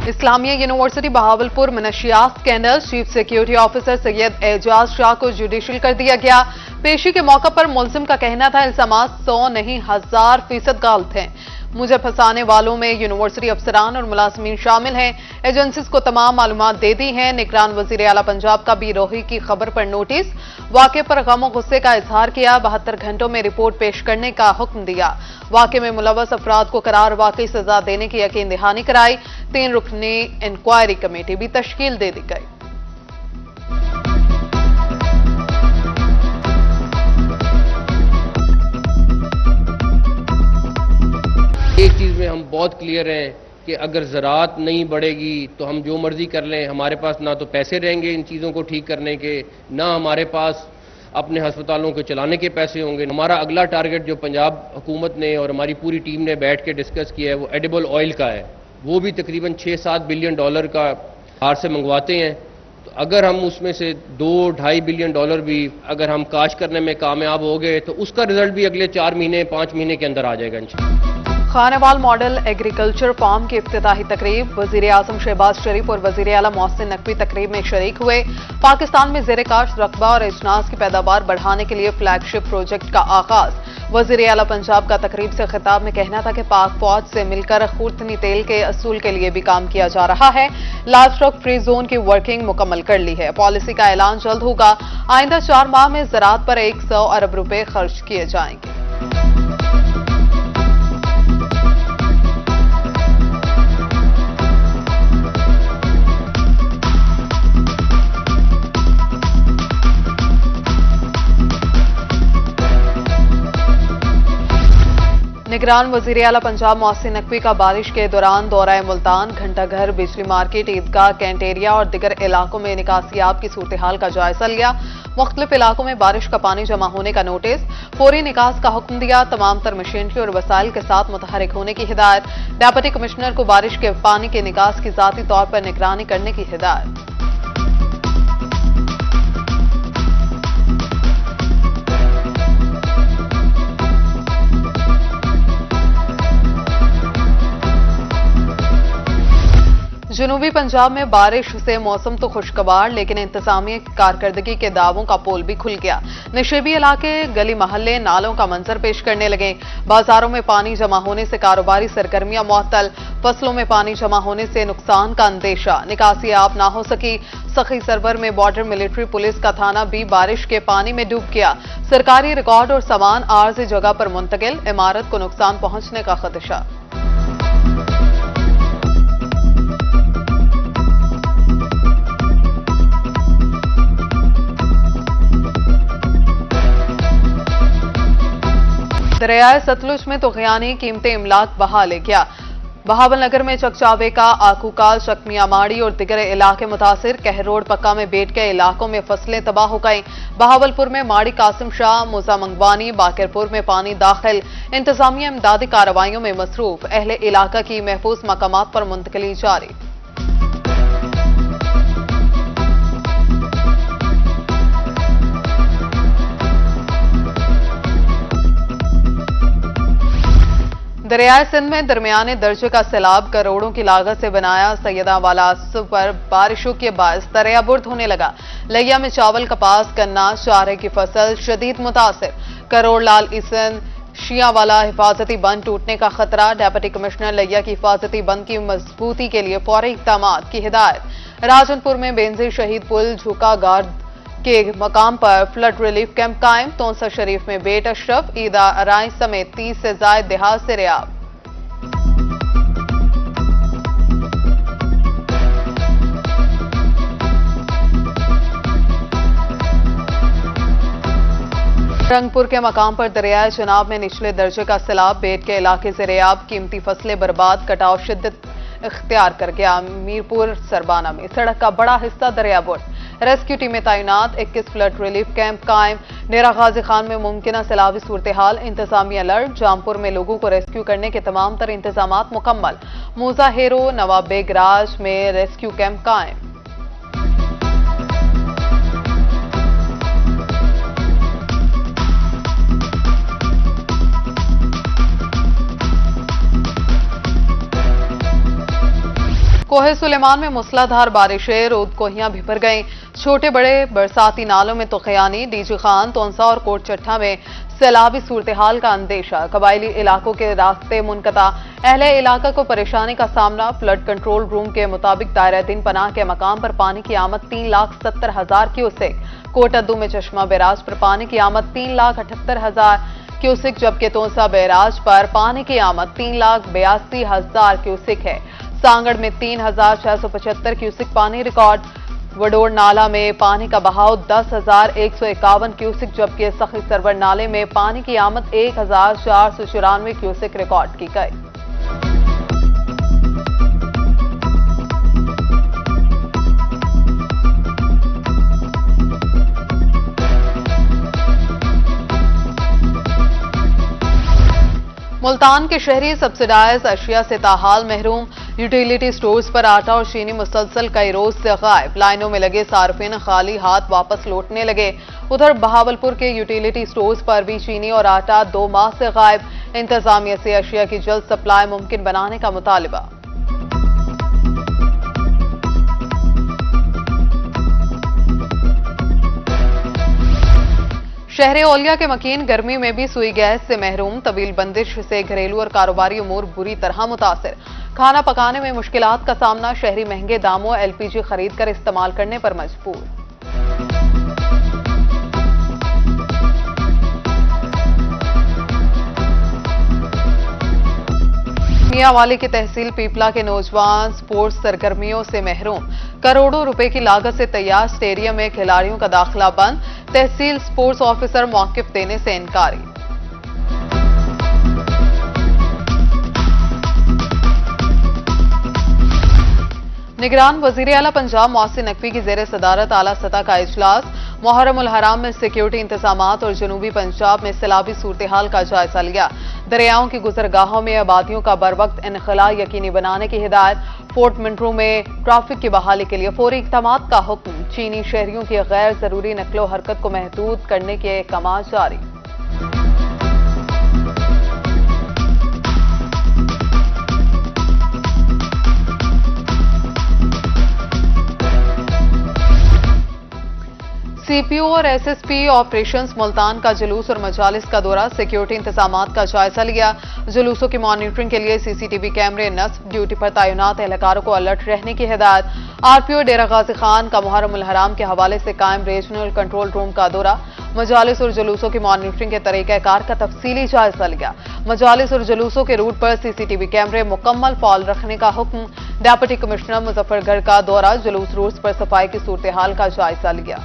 Islamia university Bahawalpur मनशियात scandal, chief security officer Syed Ejaz Shah को judicial कर दिया गया। पेशी के मौके पर मुलजिम का कहना था इल्जामात 100 नहीं 1000% गलत हैं। मुझे फंसाने वालों में यूनिवर्सिटी अफसरान और मुलाजमीन शामिल हैं। एजेंसीज को तमाम मालूमात दे दी हैं। निगरान वजीर आला पंजाब का बेरोही की खबर पर नोटिस, वाक़े पर गम गुस्से का इजहार किया। 72 घंटों में रिपोर्ट पेश करने का हुक्म दिया। वाक़े में मुलव्वस अफराद को करार वाकई सजा देने की यकीन दहानी कराई। 3 रुकनी इंक्वायरी कमेटी भी तश्कील दे दी गई। एक चीज़ में हम बहुत क्लियर हैं कि अगर ज़राअत नहीं बढ़ेगी तो हम जो मर्जी कर लें। हमारे पास ना तो पैसे रहेंगे इन चीज़ों को ठीक करने के, ना हमारे पास अपने हस्पतालों को चलाने के पैसे होंगे। हमारा अगला टारगेट जो पंजाब हुकूमत ने और हमारी पूरी टीम ने बैठ के डिस्कस किया है वो एडिबल ऑयल का है। वो भी तकरीबन 6-7 बिलियन डॉलर का बाहर से मंगवाते हैं। तो अगर हम उसमें से 2-2.5 बिलियन डॉलर भी अगर हम काश करने में कामयाब हो गए तो उसका रिजल्ट भी अगले 4 महीने 5 महीने के अंदर आ जाएगा इंशाअल्लाह। खानेवाल मॉडल एग्रीकल्चर फार्म की इफ्तिताही तकरीब, वजीर आजम शहबाज शरीफ और वजीर आला मोहसिन नकवी तकरीब में शरीक हुए। पाकिस्तान में जेर काश्त रकबा और अजनास की पैदावार बढ़ाने के लिए फ्लैगशिप प्रोजेक्ट का आगाज। वजीर आला पंजाब का तकरीब से खिताब में कहना था कि पाक फौज से मिलकर खूर्तनी तेल के असूल के लिए भी काम किया जा रहा है। लाइव स्टॉक फ्री जोन की वर्किंग मुकम्मल कर ली है। पॉलिसी का ऐलान जल्द होगा। आइंदा 4 माह में ज़राअत पर 100 अरब रुपए खर्च किए जाएंगे। निगरान वजीर आला पंजाब मोहसिन नकवी का बारिश के दौरान दौरा मुल्तान, घंटाघर, बिजली मार्केट, ईदगाह, कैंट एरिया और दिगर इलाकों में निकासियाब की सूरत हाल का जायजा लिया। मुख्तलिफ इलाकों में बारिश का पानी जमा होने का नोटिस, फौरी निकास का हुक्म दिया। तमाम तर मशीनरी और वसाइल के साथ मुतहरिक होने की हिदायत। डिप्टी कमिश्नर को बारिश के पानी के निकास की जाती तौर पर निगरानी करने की हिदायत। जनूबी पंजाब में बारिश से मौसम तो खुशगवार, लेकिन इंतजामिया की कारकर्दगी के दावों का पोल भी खुल गया। नशेबी इलाके, गली मोहल्ले, नालों का मंजर पेश करने लगे। बाजारों में पानी जमा होने से कारोबारी सरगर्मियां मुअत्तल। फसलों में पानी जमा होने से नुकसान का अंदेशा। निकासी आप ना हो सकी। सखी सरवर में बॉर्डर मिलिट्री पुलिस का थाना भी बारिश के पानी में डूब गया। सरकारी रिकॉर्ड और सामान आर्जी जगह पर मुंतकिल। इमारत को नुकसान पहुंचने का खदशा। दरियाए सतलुज में तुग़यानी कीमतें इमलाक बहा ले गया। बहावल नगर में चकचावे का, आकूकाल, चकमिया माड़ी और दिगर इलाके मुतासिर। कहरोड पक्का में बेट के इलाकों में फसलें तबाह हो गईं। बहावलपुर में माड़ी कासिम शाह, मूसा मंगवानी, बाकिरपुर में पानी दाखिल। इंतजामिया इमदादी कार्रवाइयों में मसरूफ। अहले इलाका की महफूज मकामात पर मुंतकिली जारी। दरियाए सिंध में दरमियाने दर्जे का सैलाब, करोड़ों की लागत से बनाया सैयदावाला पर बारिशों के बायस दरिया बुर्द होने लगा। लैया में चावल, कपास, गन्ना, चारे की फसल शदीद मुतासिर। करोड़ लाल ईसन शियावाला हिफाजती बंद टूटने का खतरा। डिप्टी कमिश्नर लैया की हिफाजती बंद की मजबूती के लिए फौरी इक़दामात की हिदायत। राजनपुर में बेंजीर शहीद पुल झुका गार्ड के मकाम पर फ्लड रिलीफ कैंप कायम। तोंसा शरीफ में बेट अशरफ, ईदा अराई समेत 30 से जायद देहात से रियाब। रंगपुर के मकाम पर दरियाए चनाब में निचले दर्जे का सैलाब, बेट के इलाके से रियाब। कीमती फसलें बर्बाद, कटाव शिद्दत इख्तियार कर गया। मीरपुर सरबाना में सड़क का बड़ा हिस्सा दरिया बुर्द। रेस्क्यू टीमें तैनात, 21 फ्लड रिलीफ कैंप कायम। डेरा गाजी खान में मुमकिन सैलाबी सूरत हाल, इंतजामिया अलर्ट। जामपुर में लोगों को रेस्क्यू करने के तमाम तर इंतजामात मुकम्मल। मूजा हेरो, नवाब बेग राज में रेस्क्यू कैंप कायम। कोहे सुलेमान में मूसलाधार बारिशें, रोद कोहियां बिफर गईं। छोटे बड़े बरसाती नालों में तुखयानी, डीजी खान, तोंसा और कोट चट्टा में सैलाबी सूरत हाल का अंदेशा। कबायली इलाकों के रास्ते मुनकता, अहले इलाका को परेशानी का सामना। फ्लड कंट्रोल रूम के मुताबिक दायरा दिन पनाह के मकाम पर पानी की आमद 3,70,000 क्यूसेक। कोटअद्दू में चश्मा बैराज पर पानी की आमद 3,78,000 क्यूसेक, जबकि तोंसा बैराज पर पानी की आमद 3,82,000 क्यूसेक है। सांगड़ में 3,675 क्यूसेक पानी रिकॉर्ड। वडोर नाला में पानी का बहाव 10,151 क्यूसेक, जबकि सखी सरवर नाले में पानी की आमद 1,494 क्यूसेक रिकॉर्ड की गई। मुल्तान के शहरी सब्सिडाइज अशिया से ताहाल महरूम। यूटिलिटी स्टोर्स पर आटा और चीनी मुसलसल कई रोज से गायब। लाइनों में लगे सार्फिन खाली हाथ वापस लौटने लगे। उधर बहावलपुर के यूटिलिटी स्टोर्स पर भी चीनी और आटा 2 माह से गायब। इंतजामिया से अशिया की जल्द सप्लाई मुमकिन बनाने का मुतालिबा। शहरे ओलिया के मकीन गर्मी में भी सुई गैस से महरूम। तवील बंदिश से घरेलू और कारोबारी उमूर बुरी तरह मुतासिर। खाना पकाने में मुश्किलात का सामना। शहरी महंगे दामों एलपीजी खरीद कर इस्तेमाल करने पर मजबूर। मियांवाली की तहसील पीपला के नौजवान स्पोर्ट्स सरगर्मियों से महरूम। करोड़ों रुपए की लागत से तैयार स्टेडियम में खिलाड़ियों का दाखिला बंद। तहसील स्पोर्ट्स ऑफिसर मौकिफ देने से इनकारी। निगरान वजीर आला पंजाब मोहसिन नकवी की जेर सदारत आला सतह का इजलास। मुहर्रम उल हराम में सिक्योरिटी इंतजामात और जनूबी पंजाब में सैलाबी सूरत हाल का जायजा लिया। दरियाओं की गुजरगाहों में आबादियों का बरवक्त इनखला यकीनी बनाने की हिदायत। फोर्ट मिंटरू में ट्रैफिक की बहाली के लिए फौरी इक़दामात का हुक्म। चीनी शहरियों की गैर जरूरी नकलो हरकत को महदूद करने के अहकाम जारी। सीपीओ और एसएसपी ऑपरेशंस मुल्तान का जुलूस और मजालिस का दौरा। सिक्योरिटी इंतजामात का जायजा लिया। जुलूसों की मॉनिटरिंग के लिए सीसीटीवी कैमरे नस्ब। ड्यूटी पर तैनात एहलकारों को अलर्ट रहने की हिदायत। आरपीओ डेरा गाजी खान का मुहर्रम उल हराम के हवाले से कायम रीजनल कंट्रोल रूम का दौरा। मजालिस और जुलूसों की मॉनिटरिंग के तरीक़ाकार का तफसीली जायजा लिया। मजालिस और जुलूसों के रूट पर सीसीटीवी कैमरे मुकम्मल फाल रखने का हुक्म। डेप्यूटी कमिश्नर मुजफ्फरगढ़ का दौरा। जुलूस रूट्स पर सफाई की सूरत हाल का जायजा लिया।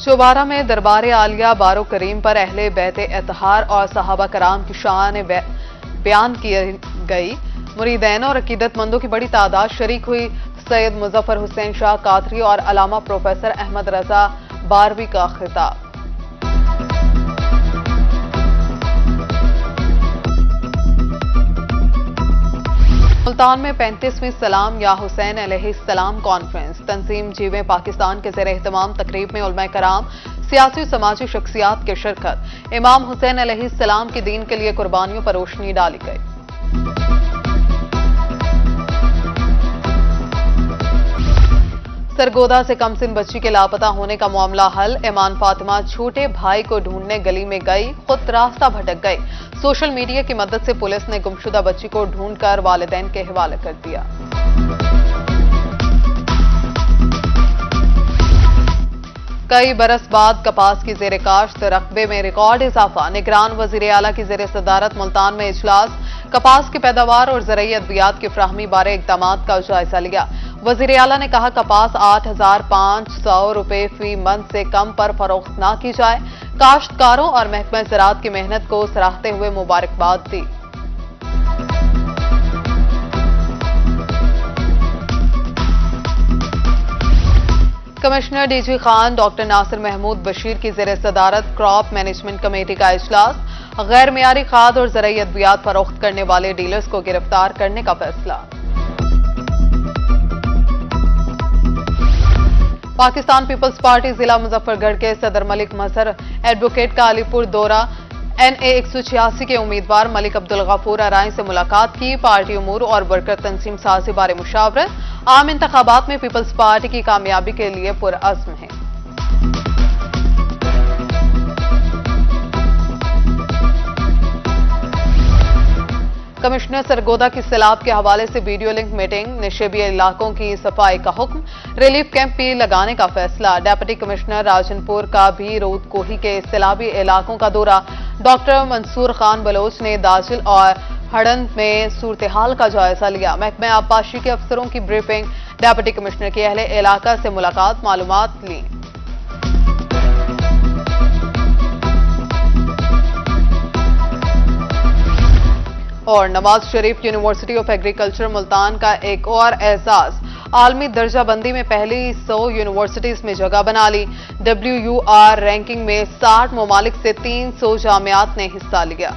चौबारा में दरबार आलिया बारो करीम पर अहले बैत एतहार और सहाबा कराम की शान बयान की गई। मुरीदैन और अकीदतमंदों की बड़ी तादाद शरीक हुई। सैयद मुजफ्फर हुसैन शाह कादरी और अलामा प्रोफेसर अहमद रजा बारवी का खिताब। मुल्तान में 35वीं सलाम या हुसैन अलैहिस्सलाम कॉन्फ्रेंस। तंजीम जीवें पाकिस्तान के ज़ेर एहतमाम तकरीब में उलमा कराम, सियासी और समाजी शख्सियात की शिरकत। इमाम हुसैन अलैहिस्सलाम की दीन के लिए कुर्बानियों पर रोशनी डाली गई। सरगोदा से कमसिन बच्ची के लापता होने का मामला हल। ईमान फातिमा छोटे भाई को ढूंढने गली में गई, खुद रास्ता भटक गई। सोशल मीडिया की मदद से पुलिस ने गुमशुदा बच्ची को ढूंढकर वालिदैन के हवाले कर दिया। कई बरस बाद कपास की जेर काश्त, रकबे में रिकॉर्ड इजाफा। निगरान वजीर आला की जेर सदारत मुल्तान में इजलास। कपास की पैदावार और ज़रई अद्वियात की फ्राहमी बारे इक़दामात का जायजा लिया। वजीर आला ने कहा कपास 8,500 रुपए फी मन से कम पर फरोख्त न की जाए। काश्तकारों और महकमा ज़राअत की मेहनत को सराहते हुए मुबारकबाद दी। Commissioner DG Khan doctor Nasir Mahmood Bashir की ज़ेर सदारत क्रॉप मैनेजमेंट कमेटी का इजलास। गैर मियारी खाद और ज़रई अद्वियात फरोख्त करने वाले डीलर्स को गिरफ्तार करने का फैसला। पाकिस्तान पीपल्स पार्टी जिला मुजफ्फरगढ़ के सदर मलिक मजहर एडवोकेट का अलीपुर दौरा NA 186 के उम्मीदवार मलिक अब्दुल गफूर अराई से मुलाकात की। पार्टी उमूर और वर्कर तंजीम साजी बारे मुशावरत। आम इंतखाबात में पीपल्स पार्टी की कामयाबी के लिए पुरअज़्म है। कमिश्नर सरगोदा की सैलाब के हवाले से वीडियो लिंक मीटिंग। निशेबी इलाकों की सफाई का हुक्म। रिलीफ कैंप भी लगाने का फैसला। डिप्टी कमिश्नर राजनपुर का भी रोद कोही के सैलाबी इलाकों का दौरा। डॉक्टर मंसूर खान बलोच ने दाजिल और हड़न में सूरत हाल का जायजा लिया। महकमा आबपाशी के अफसरों की ब्रीफिंग। डिप्टी कमिश्नर की अहले इलाका से मुलाकात, मालूमात ली। और Nawaz Sharif university of agriculture Multan का एक और एजाज। आलमी दर्जाबंदी में पहली 100 यूनिवर्सिटीज में जगह बना ली। WUR रैंकिंग में 60 ममालिक से 300 जामियात ने हिस्सा लिया।